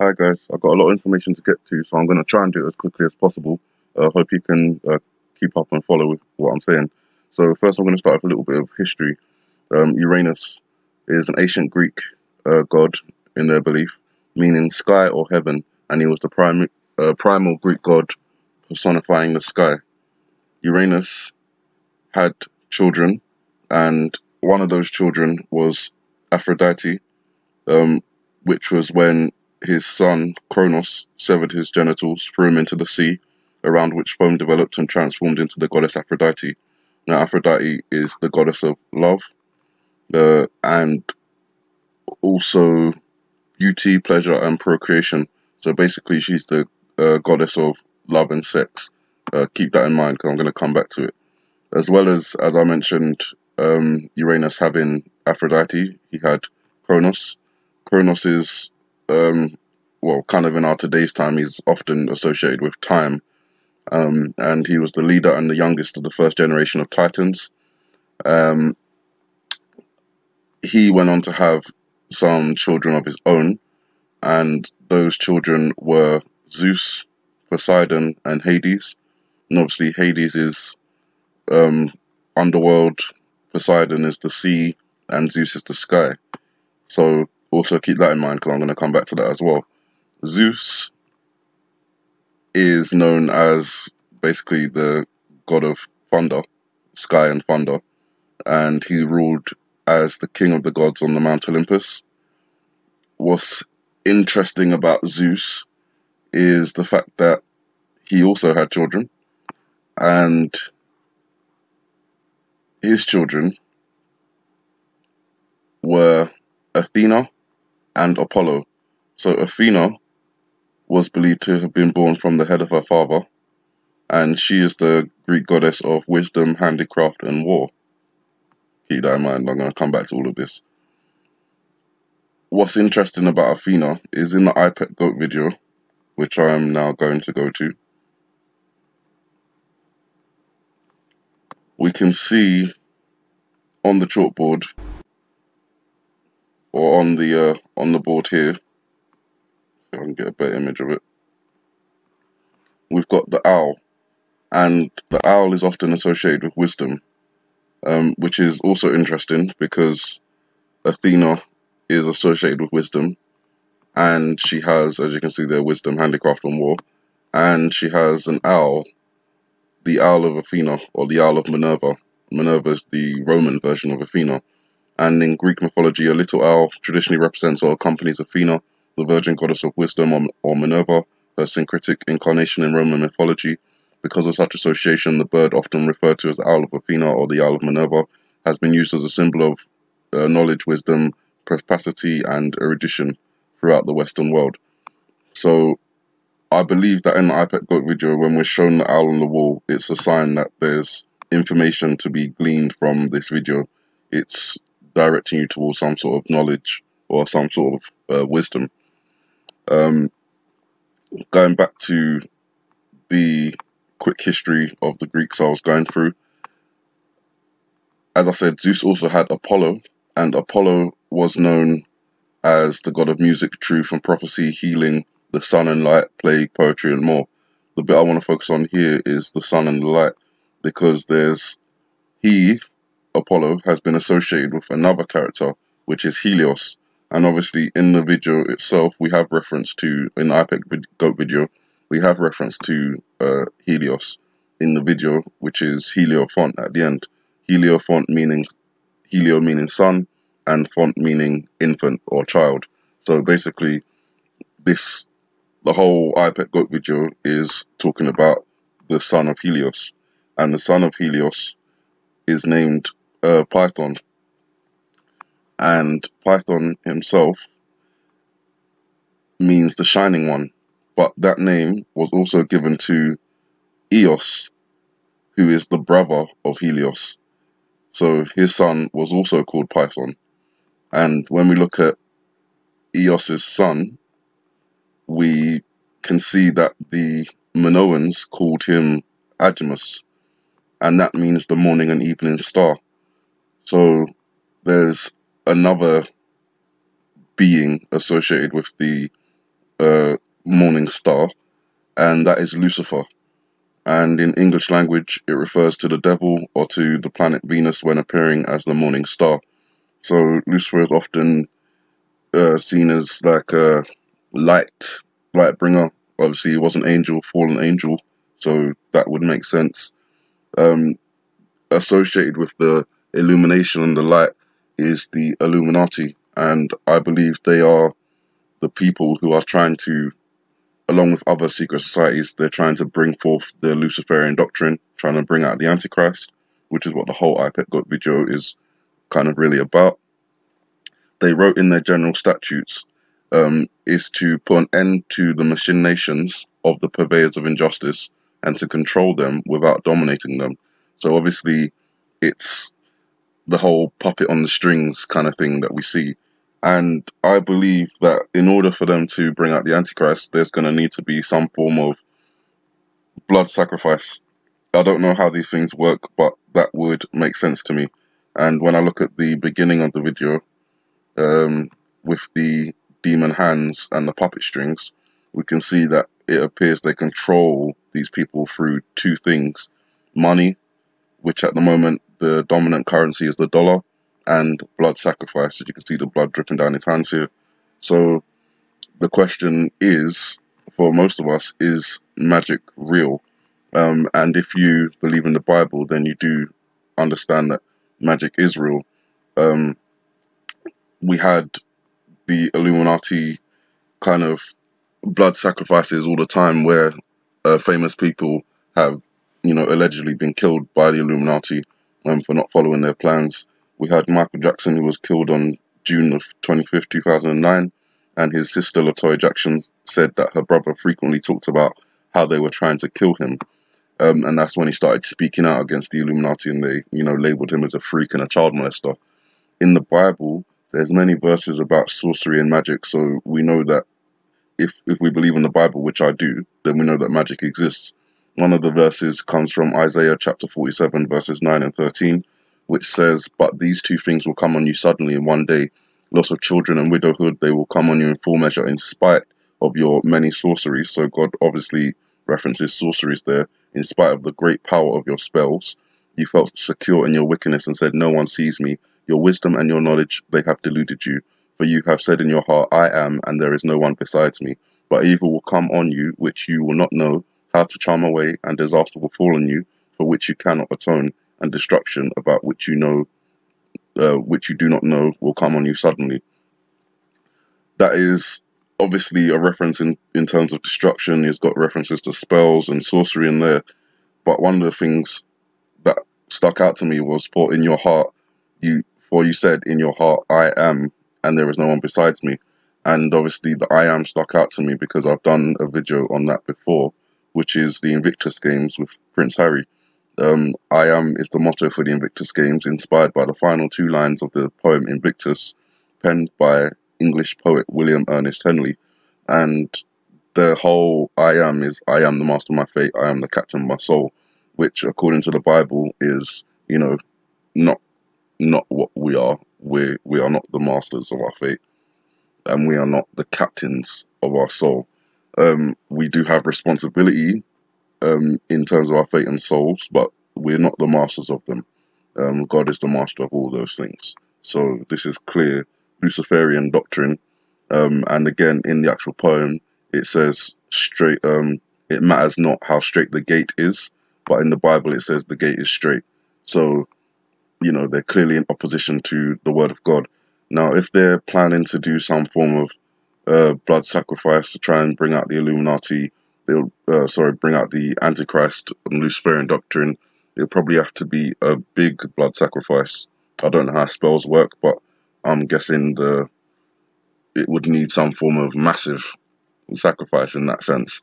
Hi guys, I've got a lot of information to get to, so I'm going to try and do it as quickly as possible. Hope you can keep up and follow with what I'm saying. So first I'm going to start with a little bit of history. Uranus is an ancient Greek god in their belief, meaning sky or heaven, and he was the primal Greek god personifying the sky. Uranus had children, and one of those children was Aphrodite, which was when his son Kronos severed his genitals, threw him into the sea, around which foam developed and transformed into the goddess Aphrodite. Now, Aphrodite is the goddess of love and also beauty, pleasure, and procreation. So basically, she's the goddess of love and sex. Keep that in mind because I'm going to come back to it. As well as I mentioned, Uranus having Aphrodite, he had Kronos. Kronos is, well, kind of in our today's time, he's often associated with time. And he was the leader and the youngest of the first generation of Titans. He went on to have some children of his own, and those children were Zeus, Poseidon, and Hades. And obviously, Hades is underworld, Poseidon is the sea, and Zeus is the sky. So also keep that in mind because I'm going to come back to that as well. Zeus is known as basically the god of thunder, sky and thunder, and he ruled as the king of the gods on the Mount Olympus. What's interesting about Zeus is the fact that he also had children, and his children were Athena and Apollo. So Athena was believed to have been born from the head of her father, and she is the Greek goddess of wisdom, handicraft, and war. Keep that in mind, I'm going to come back to all of this. What's interesting about Athena is in the iPet goat video, which I am now going to go to, we can see on the chalkboard, or on the board here, so I can get a better image of it, we've got the owl, and the owl is often associated with wisdom, which is also interesting because Athena is associated with wisdom, and she has, as you can see there, wisdom, handicraft, and war, and she has an owl, the owl of Athena, or the owl of Minerva. Minerva is the Roman version of Athena, and in Greek mythology, a little owl traditionally represents or accompanies Athena, the virgin goddess of wisdom, or Minerva, her syncretic incarnation in Roman mythology. Because of such association, the bird, often referred to as the owl of Athena or the owl of Minerva, has been used as a symbol of knowledge, wisdom, perspicacity, and erudition throughout the Western world. So I believe that in the iPet Goat video, when we're shown the owl on the wall, it's a sign that there's information to be gleaned from this video. It's directing you towards some sort of knowledge or some sort of wisdom. Going back to the quick history of the Greeks I was going through, as I said, Zeus also had Apollo, and Apollo was known as the god of music, truth, and prophecy, healing, the sun and light, plague, poetry, and more. The bit I want to focus on here is the sun and the light, because Apollo, has been associated with another character, which is Helios. And obviously in the video itself, we have reference to, in the iPet Goat video, we have reference to Helios in the video, which is Heliofont at the end. Heliofont meaning, Helio meaning sun, and font meaning infant or child. So basically, the whole iPet Goat video is talking about the son of Helios, and the son of Helios is named Python, and Python himself means the shining one, but that name was also given to Eos, who is the brother of Helios. So his son was also called Python. And when we look at Eos's son, we can see that the Minoans called him Agimus, and that means the morning and evening star. So there's another being associated with the morning star, and that is Lucifer. And in English language, it refers to the devil or to the planet Venus when appearing as the morning star. So Lucifer is often seen as like a light bringer. Obviously, he was an angel, fallen angel, so that would make sense. Um, Associated with the illumination and the light is the Illuminati, and I believe they are the people who are trying to, along with other secret societies, they're trying to bring forth the Luciferian doctrine, trying to bring out the Antichrist, which is what the whole iPet Got video is kind of really about. They wrote in their general statutes is to put an end to the machinations of the purveyors of injustice and to control them without dominating them. So obviously, it's the whole puppet on the strings kind of thing that we see. And I believe that in order for them to bring out the Antichrist, there's going to need to be some form of blood sacrifice. I don't know how these things work, but that would make sense to me. And when I look at the beginning of the video, with the demon hands and the puppet strings, we can see that it appears they control these people through two things: money, which at the moment the dominant currency is the dollar, and blood sacrifice. As you can see, the blood dripping down his hands here. So the question is, for most of us, is magic real? And if you believe in the Bible, then you do understand that magic is real. We had the Illuminati kind of blood sacrifices all the time, where famous people have, allegedly been killed by the Illuminati for not following their plans. We had Michael Jackson, who was killed on June of 25th, 2009, and his sister LaToya Jackson said that her brother frequently talked about how they were trying to kill him. And that's when he started speaking out against the Illuminati, and they, labeled him as a freak and a child molester. In the Bible, there's many verses about sorcery and magic, so we know that if we believe in the Bible, which I do, then we know that magic exists. One of the verses comes from Isaiah chapter 47, verses 9 and 13, which says, "But these two things will come on you suddenly in one day, loss of children and widowhood. They will come on you in full measure in spite of your many sorceries." So God obviously references sorceries there. "In spite of the great power of your spells, you felt secure in your wickedness and said, 'No one sees me.' Your wisdom and your knowledge, they have deluded you. For you have said in your heart, 'I am, and there is no one besides me.' But evil will come on you, which you will not know how to charm away, and disaster will fall on you, for which you cannot atone, and destruction about which which you do not know, will come on you suddenly." That is obviously a reference in terms of destruction. It's got references to spells and sorcery in there. But one of the things that stuck out to me was, for you said in your heart, 'I am, and there is no one besides me.'" And obviously the "I am" stuck out to me because I've done a video on that before, which is the Invictus Games with Prince Harry. "I am" is the motto for the Invictus Games, inspired by the final two lines of the poem Invictus, penned by English poet William Ernest Henley. And the whole "I am" is, "I am the master of my fate, I am the captain of my soul," which according to the Bible is, not what we are. We are not the masters of our fate, and we are not the captains of our soul. We do have responsibility in terms of our fate and souls, but we're not the masters of them. God is the master of all those things. So this is clear Luciferian doctrine. And again, in the actual poem, it says straight. It matters not how straight the gate is, but in the Bible it says the gate is straight. So they're clearly in opposition to the word of God. Now, if they're planning to do some form of blood sacrifice to try and bring out the Illuminati, bring out the Antichrist and Luciferian doctrine, it'll probably have to be a big blood sacrifice. I don't know how spells work, but I'm guessing it would need some form of massive sacrifice in that sense.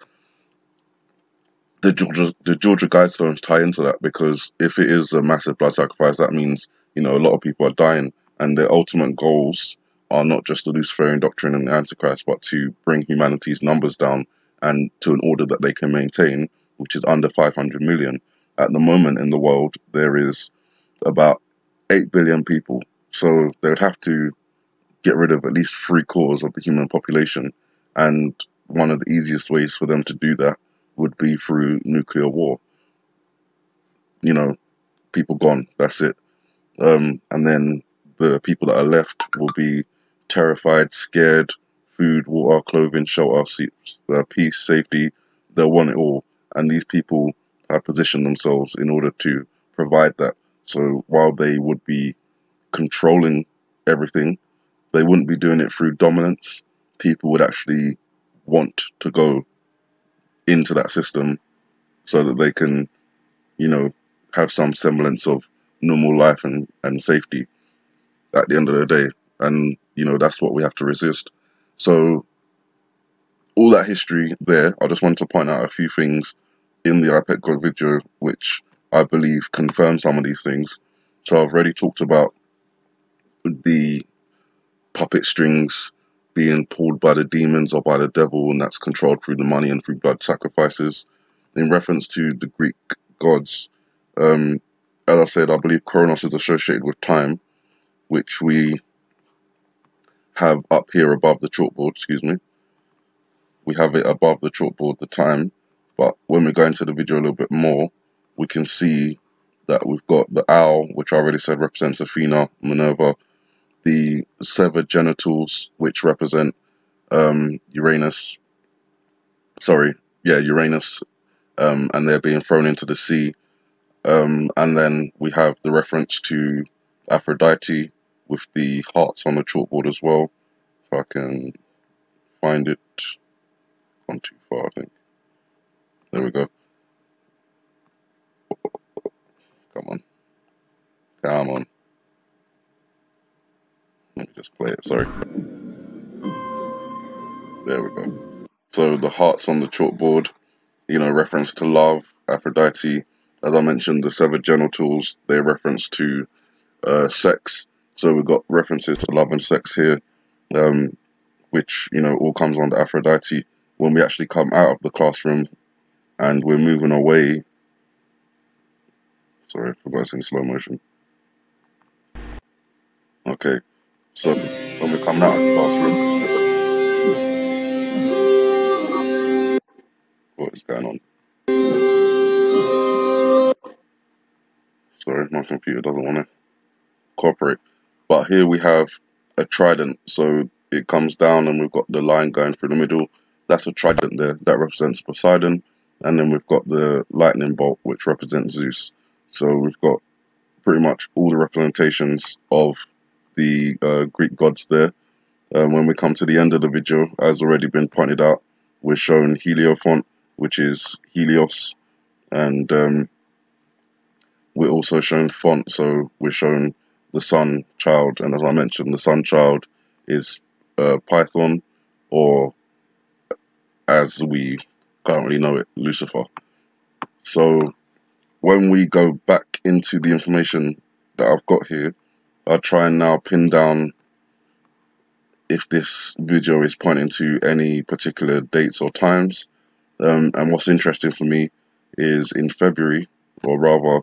The Georgia Guidestones tie into that, because if it is a massive blood sacrifice, that means a lot of people are dying, and their ultimate goals are not just the Luciferian doctrine and the Antichrist, but to bring humanity's numbers down and to an order that they can maintain, which is under 500 million. At the moment in the world, there is about 8 billion people, so they would have to get rid of at least 3/4 of the human population, and one of the easiest ways for them to do that would be through nuclear war. You know, people gone, that's it. And then the people that are left will be terrified, scared, food, water, clothing, shelter, peace, safety. They'll want it all. And these people have positioned themselves in order to provide that. So while they would be controlling everything, they wouldn't be doing it through dominance. People would actually want to go into that system so that they can, you know, have some semblance of normal life and safety at the end of the day. And, you know, that's what we have to resist. So all that history there, I just wanted to point out a few things in the iPad God video which I believe confirm some of these things. So I've already talked about the puppet strings being pulled by the demons or by the devil, and that's controlled through the money and through blood sacrifices. In reference to the Greek gods, as I said, I believe Kronos is associated with time, which we have up here above the chalkboard, excuse me. We have it above the chalkboard, the time, but when we go into the video a little bit more, we can see that we've got the owl, which I already said represents Athena, Minerva, the severed genitals, which represent Uranus, and they're being thrown into the sea. And then we have the reference to Aphrodite with the hearts on the chalkboard as well. If I can find it. Gone too far, I think. There we go. Come on. Come on. Let me just play it, sorry. There we go. So the hearts on the chalkboard, you know, reference to love, Aphrodite. As I mentioned, the severed genitals, they reference to sex. So we've got references to love and sex here, which, you know, all comes under Aphrodite. When we actually come out of the classroom and we're moving away, sorry, I forgot it's in slow motion. Okay, so when we're coming out of the classroom, what is going on? Sorry, my computer doesn't want to cooperate. But here we have a trident, so it comes down and we've got the line going through the middle. That's a trident there, that represents Poseidon. And then we've got the lightning bolt, which represents Zeus. So we've got pretty much all the representations of the Greek gods there. When we come to the end of the video, as already been pointed out, we're shown Heliophant, which is Helios, and we're also shown font, so we're shown the sun child, and as I mentioned, the sun child is Python, or as we currently know it, Lucifer. So when we go back into the information that I've got here, I'll try and now pin down if this video is pointing to any particular dates or times. And what's interesting for me is in February, or rather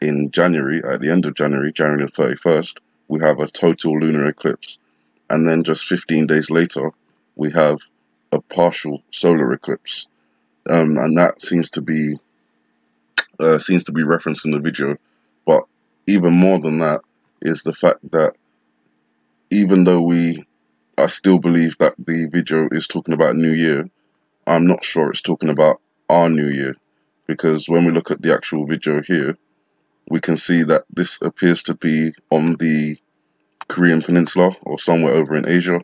in January, at the end of January, January the 31st, we have a total lunar eclipse. And then just 15 days later, we have a partial solar eclipse. And that seems to be referenced in the video. But even more than that is the fact that even though I still believe that the video is talking about New Year, I'm not sure it's talking about our New Year. Because when we look at the actual video here, we can see that this appears to be on the Korean Peninsula or somewhere over in Asia.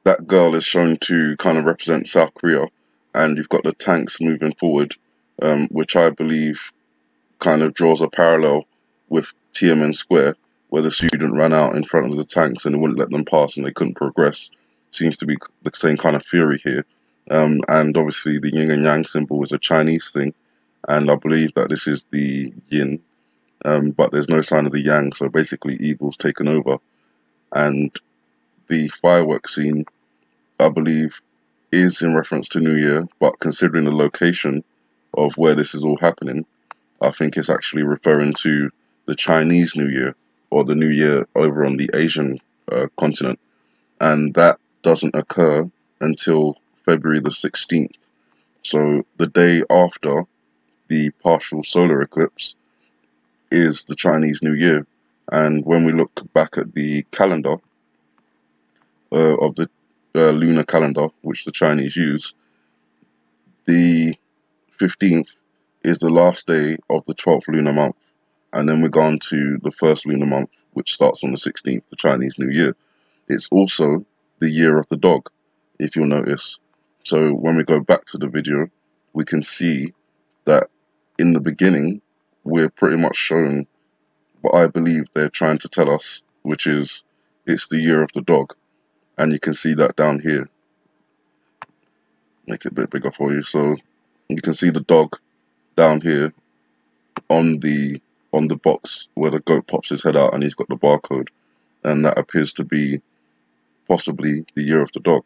That girl is shown to kind of represent South Korea, and you've got the tanks moving forward, which I believe kind of draws a parallel with Tiananmen Square, where the student ran out in front of the tanks and it wouldn't let them pass and they couldn't progress. Seems to be the same kind of theory here. And obviously the yin and yang symbol is a Chinese thing, and I believe that this is the yin, but there's no sign of the yang, so basically evil's taken over. And the fireworks scene, I believe, is in reference to New Year, but considering the location of where this is all happening, I think it's actually referring to the Chinese New Year, or the New Year over on the Asian continent. and that doesn't occur until February the 16th. So the day after the partial solar eclipse is the Chinese New Year. And when we look back at the calendar of the lunar calendar, which the Chinese use, the 15th is the last day of the 12th lunar month. And then we go on to the first lunar month, which starts on the 16th, the Chinese New Year. It's also the year of the dog, if you'll notice. So when we go back to the video, we can see that in the beginning, we're pretty much shown what I believe they're trying to tell us, which is it's the year of the dog. And you can see that down here. Make it a bit bigger for you. So you can see the dog down here on the box where the goat pops his head out and he's got the barcode. And that appears to be possibly the year of the dog,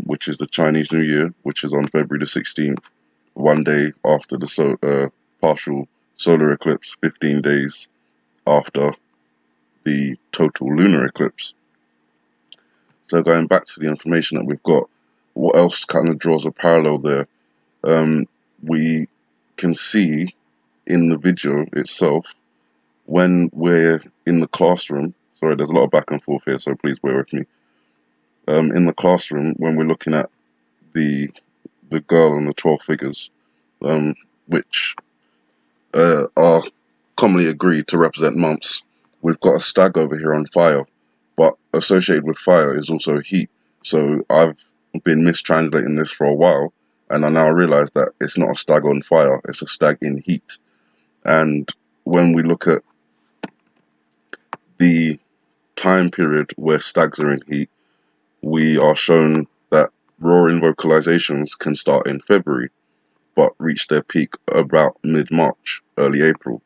which is the Chinese New Year, which is on February the 16th, one day after the partial solar eclipse, 15 days after the total lunar eclipse. So going back to the information that we've got, what else kind of draws a parallel there? We can see in the video itself, when we're in the classroom, sorry, there's a lot of back and forth here, so please bear with me. In the classroom, when we're looking at the girl and the 12 figures, which are commonly agreed to represent months, we've got a stag over here on fire, but associated with fire is also heat. So I've been mistranslating this for a while, and I now realize that it's not a stag on fire, it's a stag in heat. And when we look at the time period where stags are in heat, we are shown that roaring vocalizations can start in February, but reach their peak about mid-March, early April.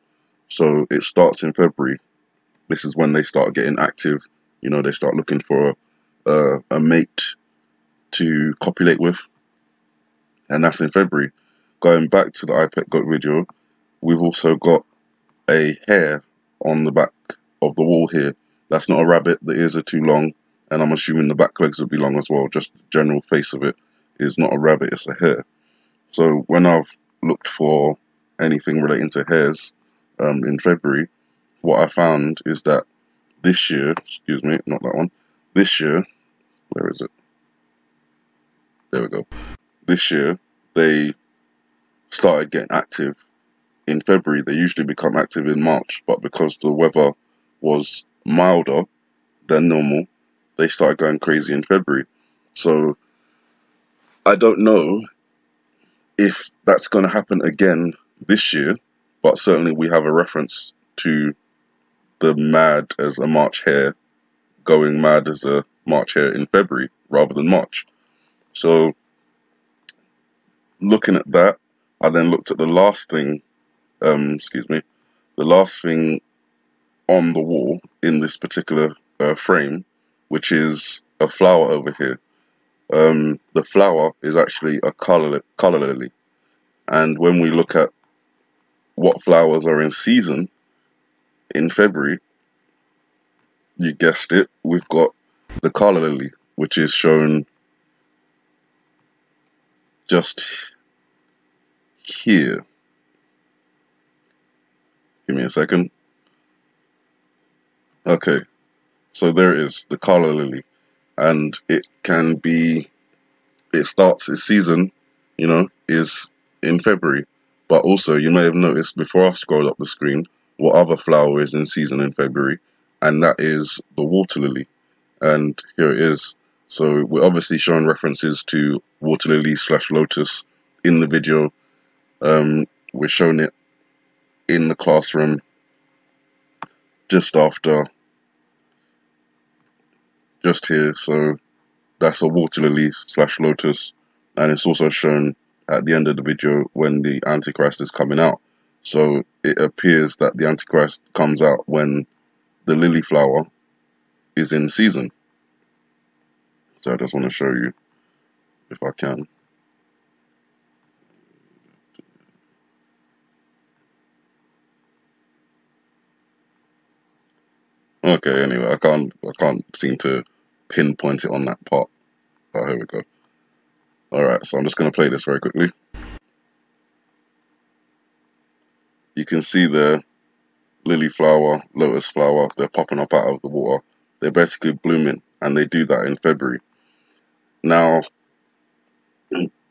So it starts in February. This is when they start getting active. You know, they start looking for a mate to copulate with, and that's in February. Going back to the iPet goat video, we've also got a hare on the back of the wall here. That's not a rabbit, the ears are too long, and I'm assuming the back legs would be long as well. Just the general face of it is not a rabbit, it's a hare. So when I've looked for anything relating to hares in February, what I found is that this year, excuse me, not that one, this year, where is it? There we go. This year, they started getting active in February. They usually become active in March, but because the weather was milder than normal, they started going crazy in February. So I don't know if that's going to happen again this year, but certainly we have a reference to the mad as a March hare going mad as a March hare in February rather than March. So looking at that, I then looked at the last thing, the last thing on the wall in this particular frame, which is a flower over here. The flower is actually a colour lily, and when we look at what flowers are in season in February, you guessed it, we've got the colour lily, which is shown just here. Give me a second. Okay, so there it is, the colour lily, and it starts its season, is in February. But also, you may have noticed before I scrolled up the screen what other flower is in season in February, and that is the water lily. And here it is. So we're obviously showing references to water lily / lotus in the video. We're showing it in the classroom just here. So that's a water lily / lotus, and it's also shown at the end of the video when the Antichrist is coming out. So it appears that the Antichrist comes out when the lily flower is in season. So I just want to show you, if I can. Okay, anyway, I can't seem to pinpoint it on that part. Oh, here we go. Alright, so I'm just going to play this very quickly. You can see the lily flower, lotus flower, they're popping up out of the water. They're basically blooming, and they do that in February. Now,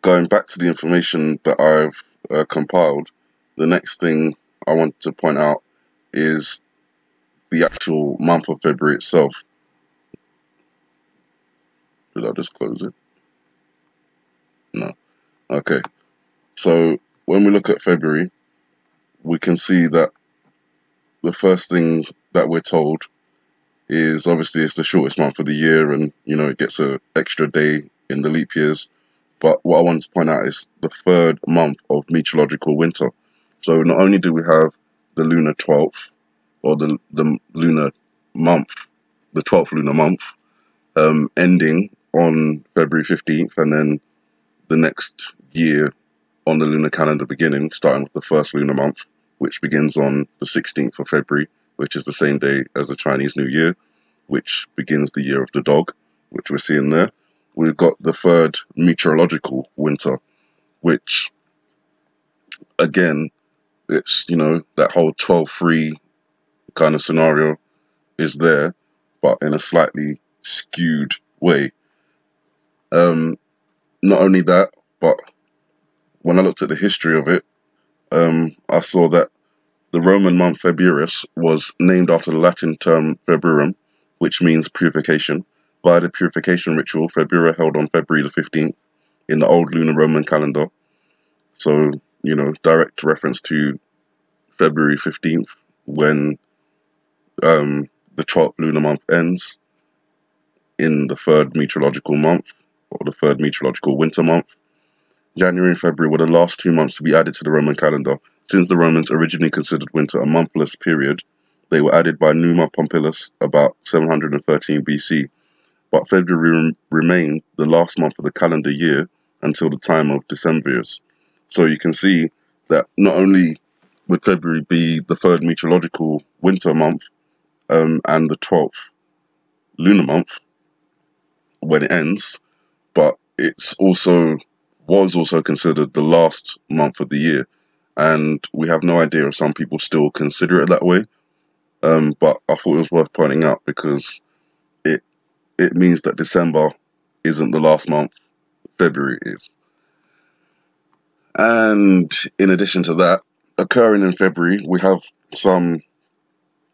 going back to the information that I've compiled, the next thing I want to point out is the actual month of February itself. Did I just close it? No. Okay. So when we look at February, we can see that the first thing that we're told is obviously it's the shortest month of the year, and it gets an extra day in the leap years. But what I want to point out is the third month of meteorological winter. So not only do we have the lunar 12th, or the lunar month, the 12th lunar month, ending on February 15th, and then the next year on the lunar calendar beginning, starting with the first lunar month, which begins on the 16th of February, which is the same day as the Chinese New Year, which begins the year of the dog, which we're seeing there. We've got the third meteorological winter, which, again, it's, that whole 12-3 kind of scenario is there, but in a slightly skewed way. Not only that, but when I looked at the history of it, I saw that the Roman month Februarius was named after the Latin term Februarum, which means purification. Via the purification ritual, February held on February the 15th in the old lunar Roman calendar. So, direct reference to February 15th when the 12th lunar month ends in the third meteorological month, or the third meteorological winter month. January and February were the last 2 months to be added to the Roman calendar. Since the Romans originally considered winter a monthless period, they were added by Numa Pompilius about 713 BC. But February remained the last month of the calendar year until the time of Decemvirs. So you can see that not only would February be the third meteorological winter month and the 12th lunar month when it ends, but it's also was also considered the last month of the year. And we have no idea if some people still consider it that way. But I thought it was worth pointing out because it means that December isn't the last month, February is. And in addition to that, occurring in February, we have some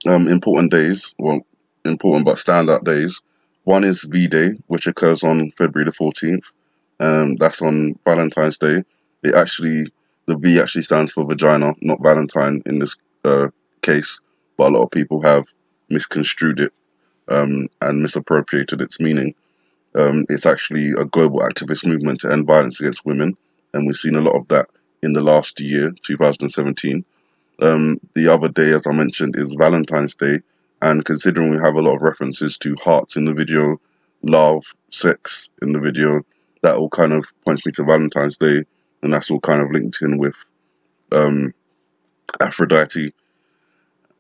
important days, well, important but standout days. One is V-Day, which occurs on February the 14th. That's on Valentine's Day. The V actually stands for vagina, not Valentine in this case, but a lot of people have misconstrued it and misappropriated its meaning. It's actually a global activist movement to end violence against women, and we've seen a lot of that in the last year, 2017. The other day, as I mentioned, is Valentine's Day, and considering we have a lot of references to hearts in the video, love, sex in the video, that all kind of points me to Valentine's Day, and that's all kind of linked in with Aphrodite.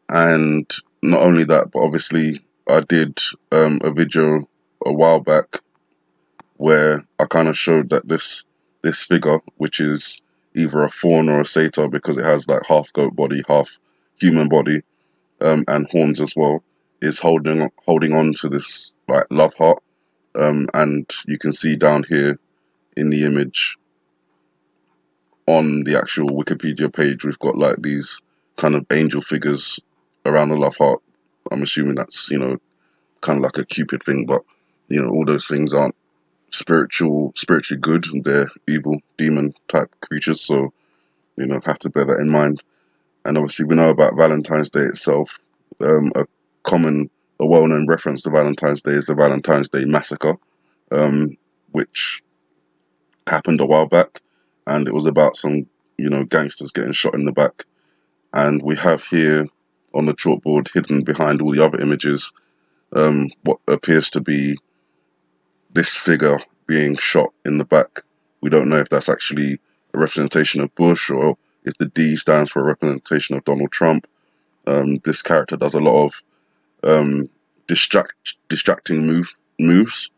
And not only that, but obviously I did a video a while back where I kind of showed that this figure, which is either a faun or a satyr because it has like half goat body, half human body, and horns as well, is holding on to this like love heart. And you can see down here in the image on the actual Wikipedia page, we've got like these kind of angel figures around the love heart. I'm assuming that's, kind of like a Cupid thing, but, all those things aren't spiritually good. They're evil, demon type creatures, so, have to bear that in mind. And obviously we know about Valentine's Day itself. A well-known reference to Valentine's Day is the Valentine's Day Massacre, which happened a while back, and it was about some, gangsters getting shot in the back. And we have here on the chalkboard, hidden behind all the other images, what appears to be this figure being shot in the back. We don't know if that's actually a representation of Bush or if the D stands for a representation of Donald Trump. This character does a lot of distracting moves.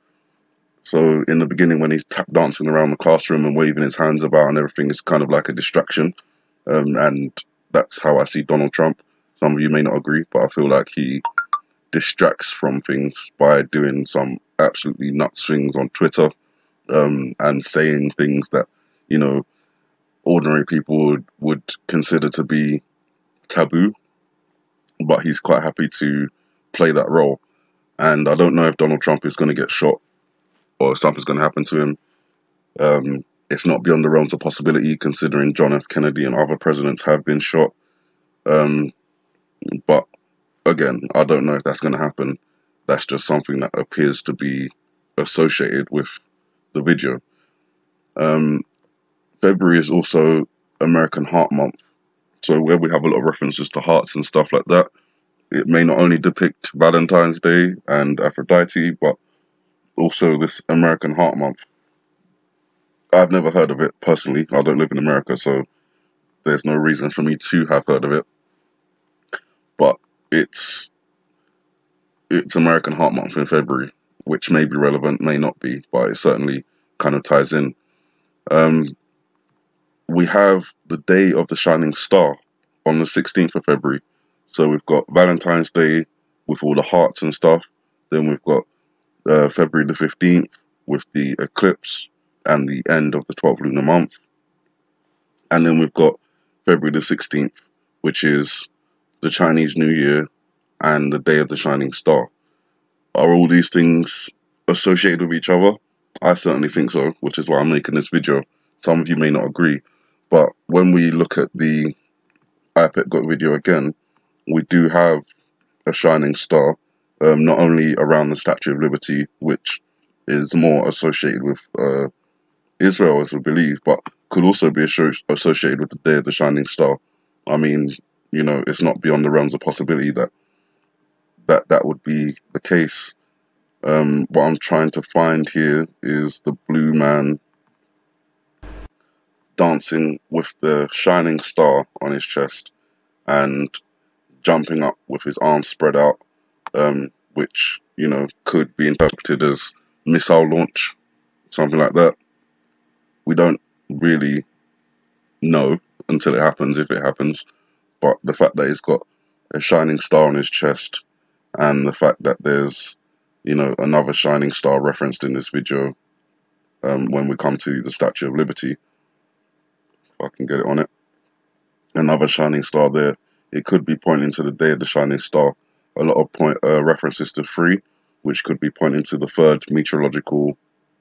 So in the beginning, when he's tap dancing around the classroom and waving his hands about and everything, is kind of like a distraction. And that's how I see Donald Trump. Some of you may not agree, but I feel like he distracts from things by doing some absolutely nuts things on Twitter, and saying things that, you know, ordinary people would consider to be taboo, but he's quite happy to play that role. And I don't know if Donald Trump is going to get shot or if something's going to happen to him. It's not beyond the realms of possibility, considering John F. Kennedy and other presidents have been shot. But again, I don't know if that's going to happen. That's just something that appears to be associated with the video. February is also American Heart Month. So where we have a lot of references to hearts and stuff like that, it may not only depict Valentine's Day and Aphrodite, but also this American Heart Month. I've never heard of it personally. I don't live in America, so there's no reason for me to have heard of it. But it's American Heart Month in February, which may be relevant, may not be, but it certainly kind of ties in. We have the Day of the Shining Star on the 16th of February. So we've got Valentine's Day with all the hearts and stuff. Then we've got February the 15th with the eclipse and the end of the 12th lunar month. And then we've got February the 16th, which is the Chinese New Year and the Day of the Shining Star. Are all these things associated with each other? I certainly think so, which is why I'm making this video. Some of you may not agree, but when we look at the iPad Got video again, we do have a shining star, not only around the Statue of Liberty, which is more associated with Israel, as we believe, but could also be associated with the Day of the Shining Star. I mean, you know, it's not beyond the realms of possibility that would be the case. What I'm trying to find here is the blue man dancing with the shining star on his chest and jumping up with his arms spread out, which, you know, could be interpreted as missile launch, something like that. We don't really know until it happens, if it happens, but the fact that he's got a shining star on his chest and the fact that there's, you know, another shining star referenced in this video, when we come to the Statue of Liberty, if I can get it on it, another shining star there, it could be pointing to the Day of the Shining Star. A lot of references to 3, which could be pointing to the 3rd meteorological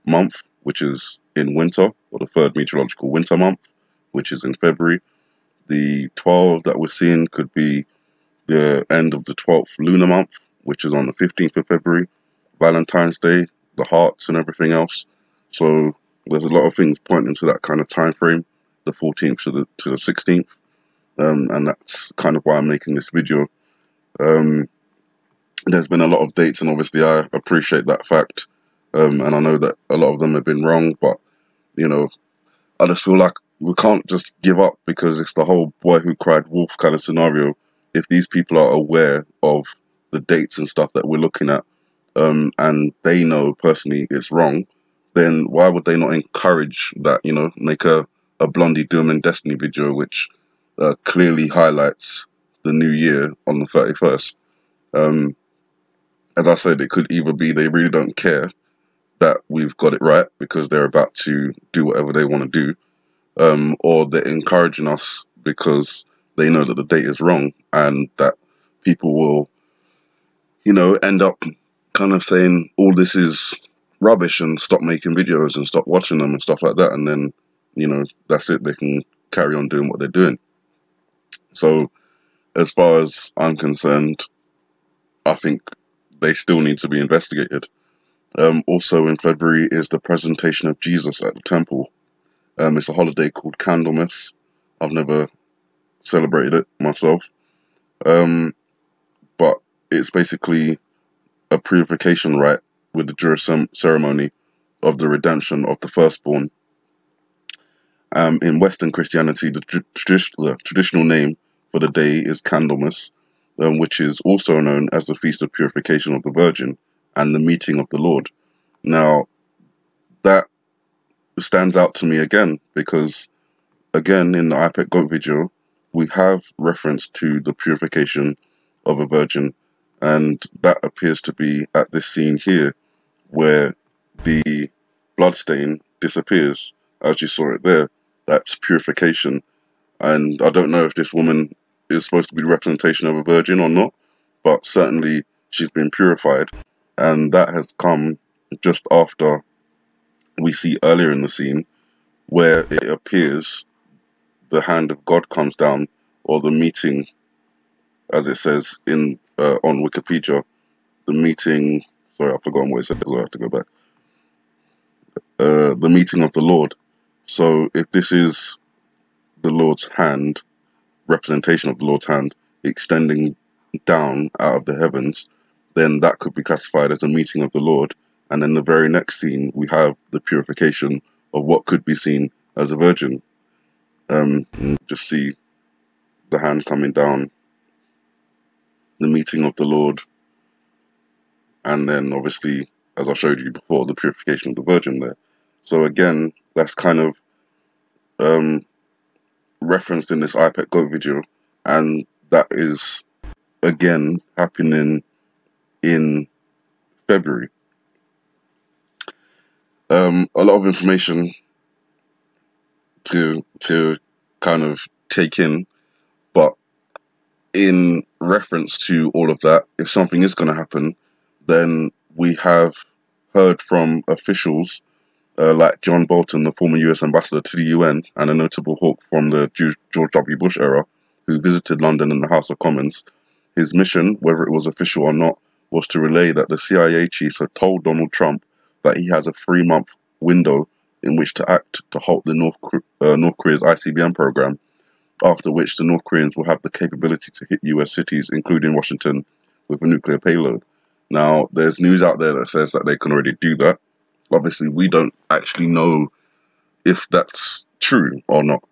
month, which is in winter, or the 3rd meteorological winter month, which is in February. The 12 that we're seeing could be the end of the 12th lunar month, which is on the 15th of February. Valentine's Day, the hearts and everything else. So there's a lot of things pointing to that kind of time frame, the 14th to the 16th. And that's kind of why I'm making this video. There's been a lot of dates, and obviously I appreciate that fact. And I know that a lot of them have been wrong, but, you know, I just feel like we can't just give up because it's the whole boy who cried wolf kind of scenario. If these people are aware of the dates and stuff that we're looking at, and they know personally it's wrong, then why would they not encourage that, you know, make a Blondie Doom and Destiny video, which clearly highlights the new year on the 31st. As I said, it could either be they really don't care that we've got it right because they're about to do whatever they want to do, or they're encouraging us because they know that the date is wrong and that people will, you know, end up kind of saying all this is rubbish and stop making videos and stop watching them and stuff like that, and then, you know, that's it, they can carry on doing what they're doing. So as far as I'm concerned, I think they still need to be investigated. Also in February is the presentation of Jesus at the temple. It's a holiday called Candlemas. I've never celebrated it myself, but it's basically a purification rite with the Jewish ceremony of the redemption of the firstborn. In Western Christianity, the traditional name for the day is Candlemas, which is also known as the Feast of Purification of the Virgin and the meeting of the Lord. Now, that stands out to me again because, again, in the IPEC GOAT video, we have reference to the purification of a virgin, and that appears to be at this scene here, where the bloodstain disappears, as you saw it there. That's purification. And I don't know if this woman is supposed to be the representation of a virgin or not, but certainly she's been purified. And that has come just after we see earlier in the scene where it appears the hand of God comes down, or the meeting, as it says in on Wikipedia, the meeting, sorry, I've forgotten what it says, so I have to go back. The meeting of the Lord. So if this is the Lord's hand, representation of the Lord's hand extending down out of the heavens, then that could be classified as a meeting of the Lord. And then the very next scene, we have the purification of what could be seen as a virgin. And just see the hand coming down, the meeting of the Lord, and then obviously, as I showed you before, the purification of the virgin there. So again, that's kind of referenced in this IPEC GOAT video, and that is again happening in February. A lot of information to kind of take in, but in reference to all of that, if something is going to happen, then we have heard from officials like John Bolton, the former US ambassador to the UN and a notable hawk from the George W. Bush era, who visited London and the House of Commons. His mission, whether it was official or not, was to relay that the CIA chiefs had told Donald Trump that he has a 3-month window in which to act to halt the North Korea's ICBM program, after which the North Koreans will have the capability to hit US cities, including Washington, with a nuclear payload. Now, there's news out there that says that they can already do that. Obviously, we don't actually know if that's true or not.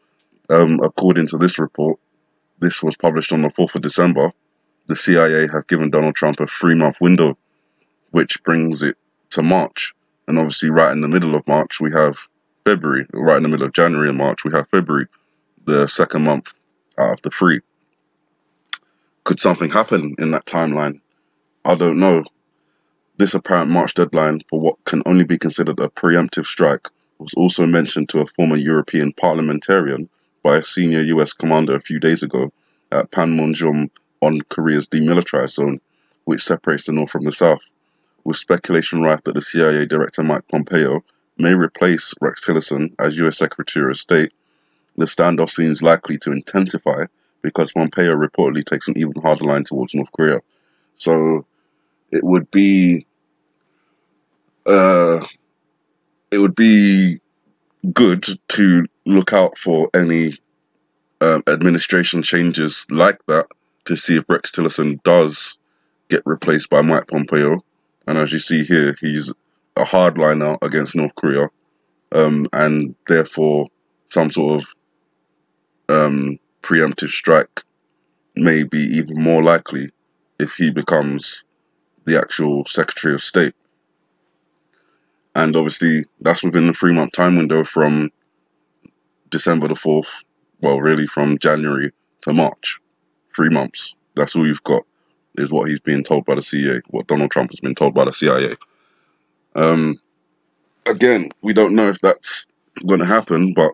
According to this report, this was published on the 4th of December, the CIA have given Donald Trump a 3-month window, which brings it to March. And obviously, right in the middle of March, we have February. Right in the middle of January and March, we have February, the second month out of the 3. Could something happen in that timeline? I don't know. This apparent March deadline for what can only be considered a preemptive strike was also mentioned to a former European parliamentarian by a senior US commander a few days ago at Panmunjom on Korea's demilitarized zone, which separates the north from the south, with speculation rife that the CIA Director Mike Pompeo may replace Rex Tillerson as US Secretary of State. The standoff seems likely to intensify because Pompeo reportedly takes an even harder line towards North Korea. So it would be good to look out for any administration changes like that to see if Rex Tillerson does get replaced by Mike Pompeo. And as you see here, he's a hardliner against North Korea, and therefore some sort of preemptive strike may be even more likely if he becomes the actual Secretary of State. And obviously, that's within the 3-month time window from December the 4th, well, really from January to March. 3 months. That's all you've got, is what he's being told by the CIA, what Donald Trump has been told by the CIA. Again, we don't know if that's going to happen, but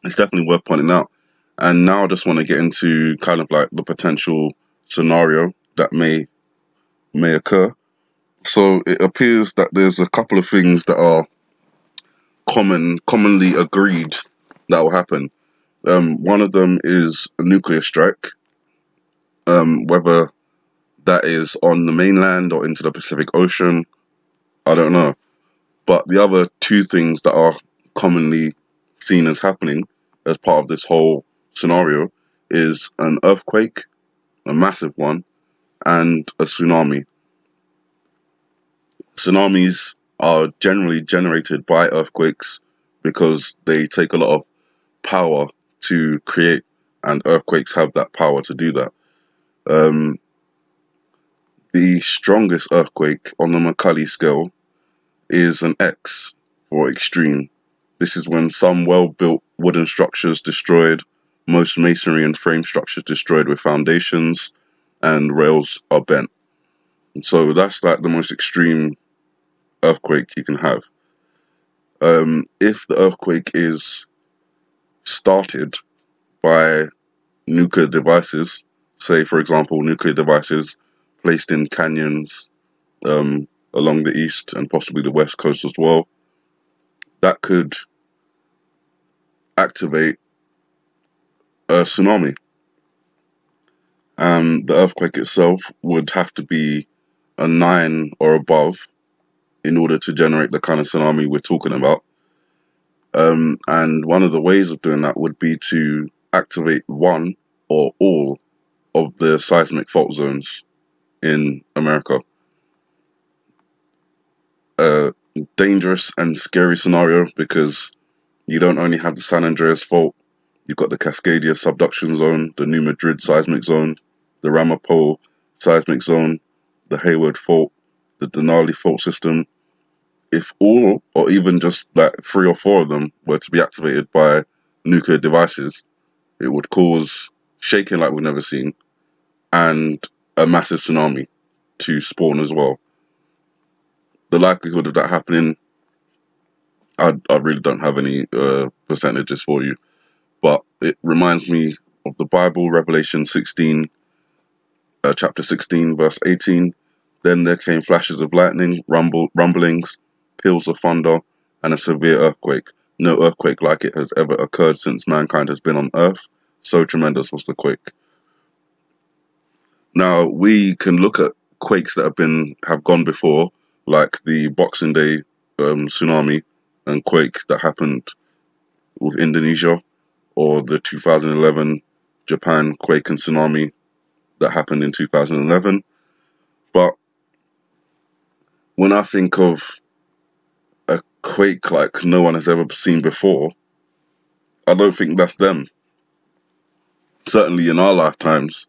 it's definitely worth pointing out. And now I just want to get into kind of like the potential scenario that may occur. So it appears that there's a couple of things that are commonly agreed that will happen. One of them is a nuclear strike, whether that is on the mainland or into the Pacific Ocean, I don't know. But the other two things that are commonly seen as happening as part of this whole scenario is an earthquake, a massive one, and a tsunami. Tsunamis are generally generated by earthquakes because they take a lot of power to create, and earthquakes have that power to do that. The strongest earthquake on the Mercalli scale is an X for extreme. This is when some well-built wooden structures destroyed, most masonry and frame structures destroyed with foundations, and rails are bent. And so that's like the most extreme earthquake you can have. If the earthquake is started by nuclear devices, say for example nuclear devices placed in canyons along the east and possibly the west coast as well, that could activate a tsunami. The earthquake itself would have to be a 9 or above in order to generate the kind of tsunami we're talking about. And one of the ways of doing that would be to activate one or all of the seismic fault zones in America. A dangerous and scary scenario because you don't only have the San Andreas fault, you've got the Cascadia subduction zone, the New Madrid seismic zone, the Ramapo seismic zone, the Hayward fault, the Denali fault system. If all, or even just like 3 or 4 of them were to be activated by nuclear devices, it would cause shaking like we've never seen and a massive tsunami to spawn as well. The likelihood of that happening, I really don't have any percentages for you, but it reminds me of the Bible, Revelation 16, chapter 16, verse 18. Then there came flashes of lightning, rumblings, peals of thunder, and a severe earthquake. No earthquake like it has ever occurred since mankind has been on earth. So tremendous was the quake. Now, we can look at quakes that have gone before, like the Boxing Day tsunami and quake that happened with Indonesia, or the 2011 Japan quake and tsunami that happened in 2011. But when I think of a quake like no one has ever seen before, I don't think that's them. Certainly in our lifetimes,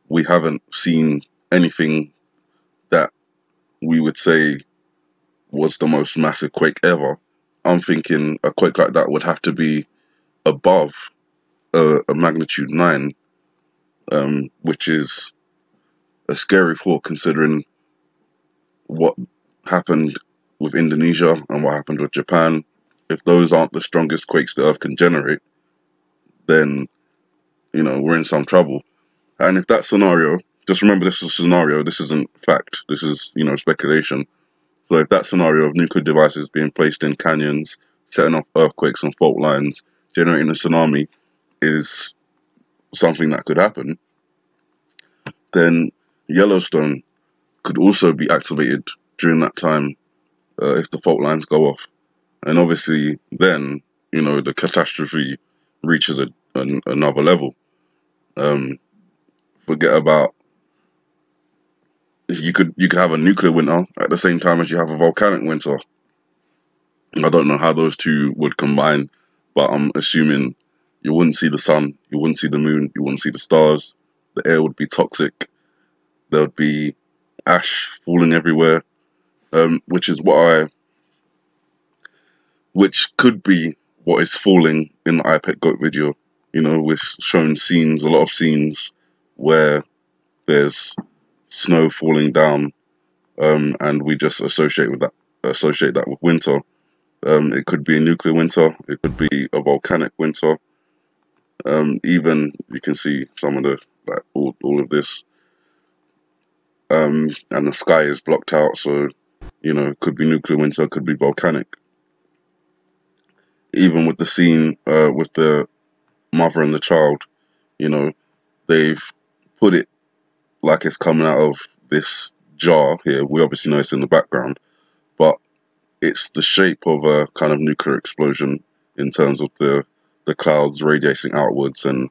we haven't seen anything that we would say was the most massive quake ever. I'm thinking a quake like that would have to be above a magnitude 9, which is a scary thought considering what happened with Indonesia and what happened with Japan. If those aren't the strongest quakes the Earth can generate, then, we're in some trouble. And if that scenario, just remember this is a scenario, this isn't fact, this is, speculation. So if that scenario of nuclear devices being placed in canyons, setting off earthquakes and fault lines, generating a tsunami is something that could happen, then Yellowstone could also be activated during that time if the fault lines go off. And obviously then, the catastrophe reaches another level. Forget about, you could have a nuclear winter at the same time as you have a volcanic winter. I don't know how those two would combine, but I'm assuming you wouldn't see the sun, you wouldn't see the moon, you wouldn't see the stars, the air would be toxic, there would be ash falling everywhere, which could be what is falling in the iPet Goat video. We've shown a lot of scenes where there's snow falling down, and we just associate that with winter. It could be a nuclear winter, it could be a volcanic winter. Even you can see some of the all of this, and the sky is blocked out, so it could be nuclear winter, it could be volcanic. Even with the scene with the mother and the child, they've put it like it's coming out of this jar here. We obviously know it's in the background, but it's the shape of a kind of nuclear explosion in terms of the clouds radiating outwards and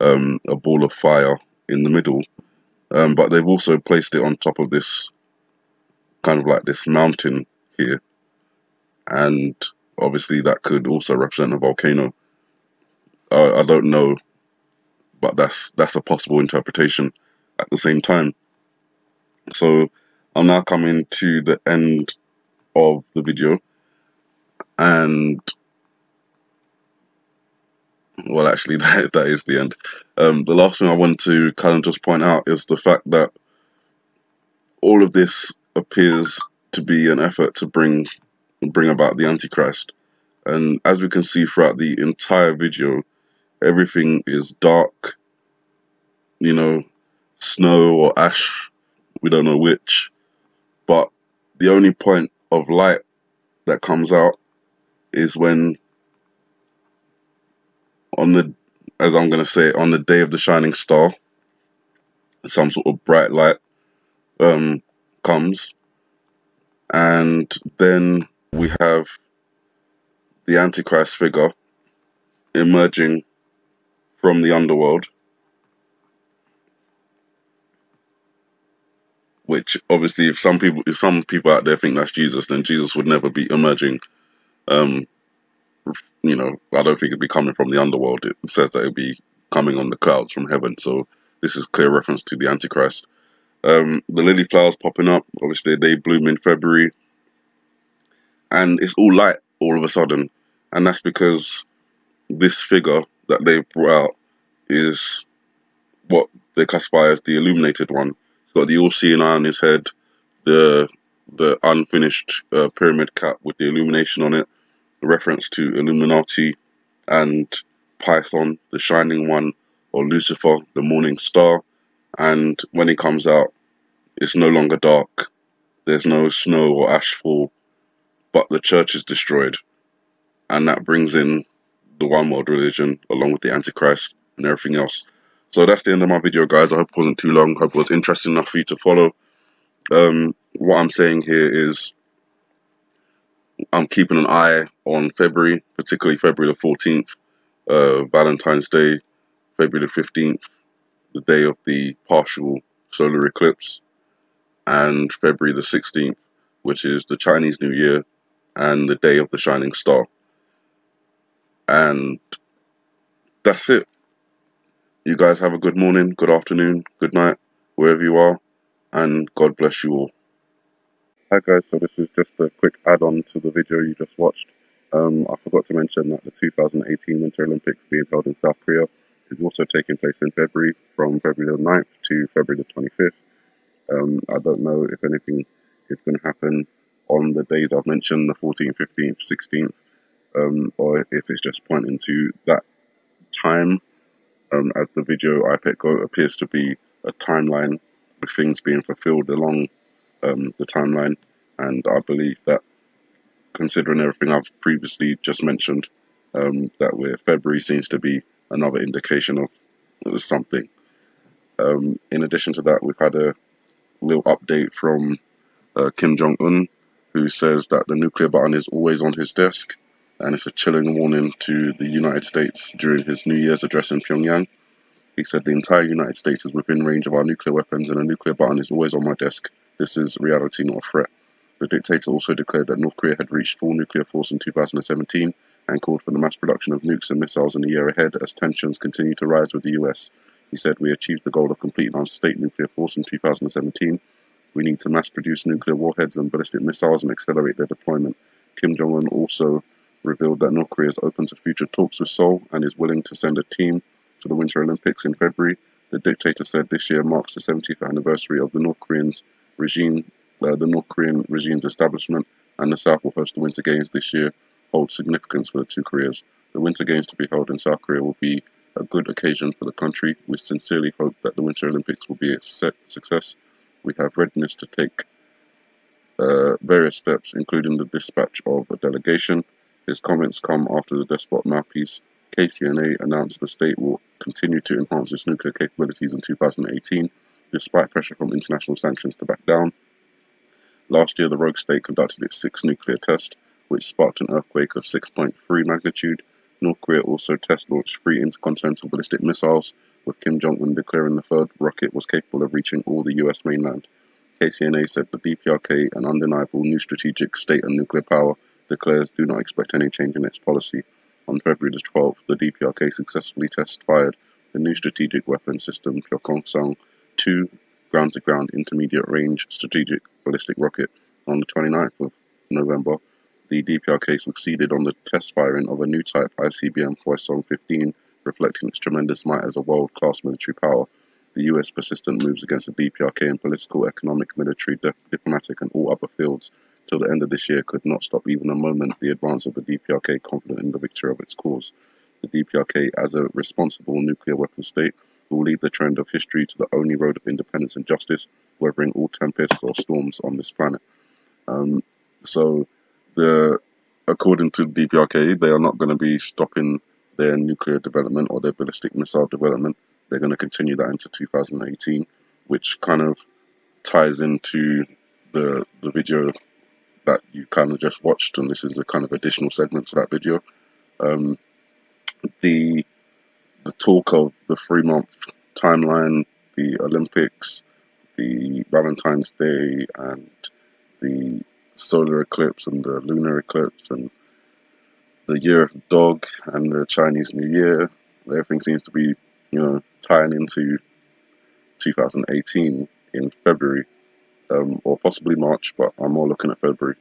a ball of fire in the middle. But they've also placed it on top of this kind of like this mountain here, and obviously that could also represent a volcano. I don't know, but that's a possible interpretation. At the same time, So I'm now coming to the end of the video, and well, actually, that is the end. The last thing I want to kind of just point out is the fact that all of this appears to be an effort to bring about the Antichrist. And as we can see throughout the entire video, everything is dark, you know, snow or ash, we don't know which. But the only point of light that comes out is when, on the, as I'm going to say, on the day of the shining star, some sort of bright light comes. And then we have the Antichrist figure emerging from the underworld, which obviously, if some people out there think that's Jesus, then Jesus would never be emerging. I don't think it'd be coming from the underworld. It says that it'd be coming on the clouds from heaven. So this is clear reference to the Antichrist. The lily flowers popping up, obviously they bloom in February, and it's all light all of a sudden, and that's because this figure that they've brought out is what they classify as the illuminated one. He's got the all-seeing eye on his head, the unfinished pyramid cap with the illumination on it, a reference to Illuminati, and Python, the shining one, or Lucifer, the morning star. And when he comes out, it's no longer dark. There's no snow or ash fall, but the church is destroyed. And that brings in the one world religion along with the Antichrist and everything else. So that's the end of my video, guys. I hope it wasn't too long. I hope it was interesting enough for you to follow. What I'm saying here is I'm keeping an eye on February, particularly February the 14th, Valentine's Day, February the 15th, the day of the partial solar eclipse, and February the 16th, which is the Chinese New Year and the day of the shining star. And that's it. You guys have a good morning, good afternoon, good night, wherever you are, and God bless you all. Hi guys, so this is just a quick add-on to the video you just watched. I forgot to mention that the 2018 Winter Olympics being held in South Korea is also taking place in February, from February the 9th to February the 25th. I don't know if anything is going to happen on the days I've mentioned, the 14th, 15th, 16th, or if it's just pointing to that time, as the video I pick appears to be a timeline with things being fulfilled along the timeline, and I believe that, considering everything I've previously just mentioned, that February seems to be another indication of something. In addition to that, we've had a little update from Kim Jong-un, who says that the nuclear button is always on his desk, and it's a chilling warning to the United States during his New Year's address in Pyongyang. He said, "The entire United States is within range of our nuclear weapons, and a nuclear button is always on my desk. This is reality, not a threat." The dictator also declared that North Korea had reached full nuclear force in 2017 and called for the mass production of nukes and missiles in the year ahead as tensions continue to rise with the US. He said, "We achieved the goal of completing our state nuclear force in 2017. We need to mass produce nuclear warheads and ballistic missiles and accelerate their deployment." Kim Jong-un also revealed that North Korea is open to future talks with Seoul and is willing to send a team to the Winter Olympics in February. The dictator said this year marks the 70th anniversary of the North Korean regime's establishment, and the South will host the Winter Games this year, holds significance for the two Koreas. The Winter Games to be held in South Korea will be a good occasion for the country. We sincerely hope that the Winter Olympics will be a success. We have readiness to take various steps, including the dispatch of a delegation. His comments come after the despot mouthpiece KCNA announced the state will continue to enhance its nuclear capabilities in 2018, despite pressure from international sanctions to back down. Last year, the rogue state conducted its sixth nuclear test, which sparked an earthquake of 6.3 magnitude. North Korea also test-launched 3 intercontinental ballistic missiles, with Kim Jong-un declaring the third rocket was capable of reaching all the US mainland. KCNA said the DPRK, an undeniable new strategic state and nuclear power, declares do not expect any change in its policy. On February the 12th, the DPRK successfully test-fired the new strategic weapon system Pyeongchang-2 ground-to-ground intermediate-range strategic ballistic rocket on the 29th of November. The DPRK succeeded on the test firing of a new type ICBM Hwasong-15, reflecting its tremendous might as a world-class military power. The US persistent moves against the DPRK in political, economic, military, diplomatic, and all other fields till the end of this year could not stop even a moment the advance of the DPRK, confident in the victory of its cause. The DPRK, as a responsible nuclear weapon state, will lead the trend of history to the only road of independence and justice, weathering all tempests or storms on this planet. So, according to the DPRK, they are not going to be stopping their nuclear development or their ballistic missile development. They're going to continue that into 2018, which kind of ties into the video that you kind of just watched, and this is a kind of additional segment to that video. The talk of the 3-month timeline, the Olympics, the Valentine's Day, and the solar eclipse and the lunar eclipse, and the year of the dog and the Chinese New Year, everything seems to be, tying into 2018 in February, or possibly March, but I'm more looking at February.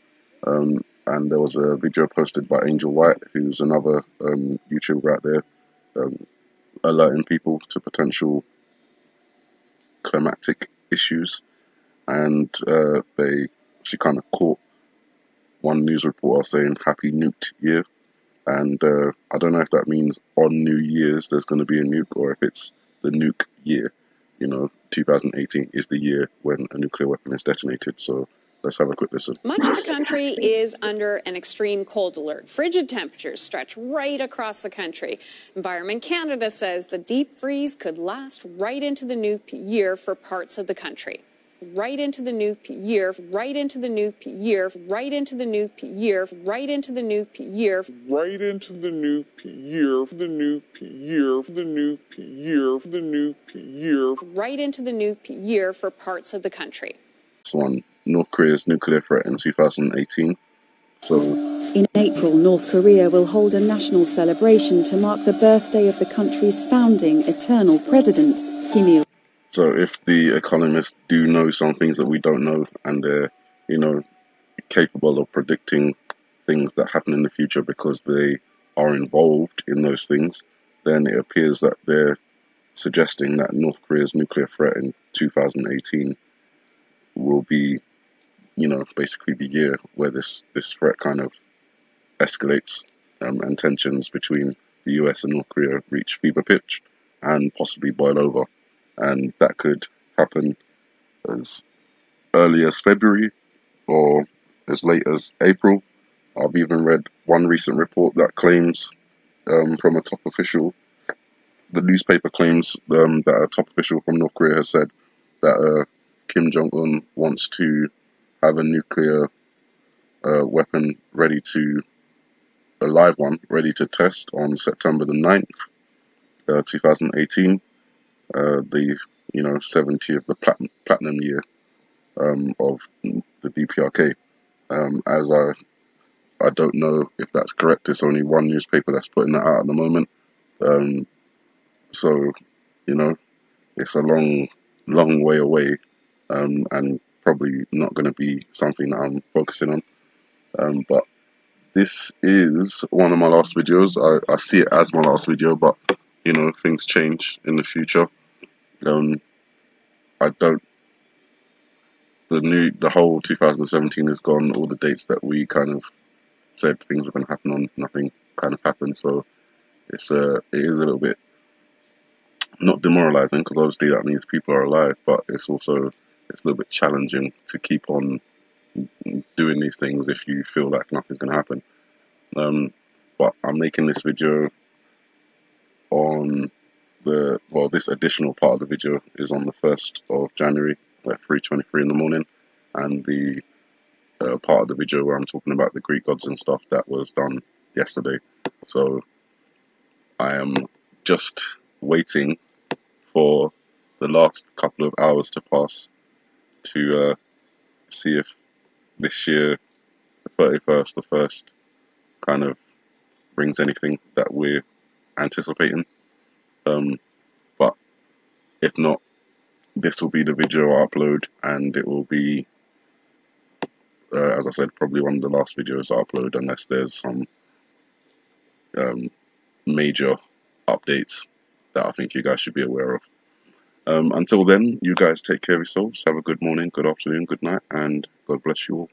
And there was a video posted by Angel White, who's another YouTuber out there, alerting people to potential climatic issues. And she kind of caught one news reporter saying Happy Nuke Year. And I don't know if that means on New Year's there's going to be a nuke, or if it's the nuke year. 2018 is the year when a nuclear weapon is detonated. So let's have a quick listen. Much of the country is under an extreme cold alert. Frigid temperatures stretch right across the country. Environment Canada says the deep freeze could last right into the nuke year for parts of the country. Right into the nuke year, right into the nuke year, right into the nuke year, right into the nuke year, right into the nuke year, the nuke year, the nuke year, the nuke year, right into the nuke year for parts of the country. This one, North Korea's nuclear threat in 2018. In April, North Korea will hold a national celebration to mark the birthday of the country's founding eternal president, Kim Il. So if the economists do know some things that we don't know, and they're, capable of predicting things that happen in the future because they are involved in those things, then it appears that they're suggesting that North Korea's nuclear threat in 2018 will be, basically the year where this threat kind of escalates, and tensions between the US and North Korea reach fever pitch and possibly boil over. And that could happen as early as February or as late as April. I've even read one recent report that claims, from a top official, the newspaper claims that a top official from North Korea has said that Kim Jong-un wants to have a nuclear weapon a live one, ready to test on September the 9th, 2018. The 70th, the platinum year of the DPRK. As I don't know if that's correct. It's only one newspaper that's putting that out at the moment. So it's a long way away, and probably not going to be something that I'm focusing on. But this is one of my last videos. I see it as my last video, but things change in the future. The whole 2017 is gone. All the dates that we kind of said things were going to happen on, nothing kind of happened. So it is a little bit not demoralizing, because obviously that means people are alive, but it's a little bit challenging to keep on doing these things if you feel like nothing's going to happen. But I'm making this video on this additional part of the video is on the 1st of January at 3:23 in the morning, and the part of the video where I'm talking about the Greek gods and stuff, that was done yesterday. So I am just waiting for the last couple of hours to pass to see if this year, the 31st, the 1st, kind of brings anything that we're anticipating. But if not, this will be the video I upload, and it will be, as I said, probably one of the last videos I upload, unless there's some major updates that I think you guys should be aware of. Until then, you guys take care of yourselves. Have a good morning, good afternoon, good night, and God bless you all.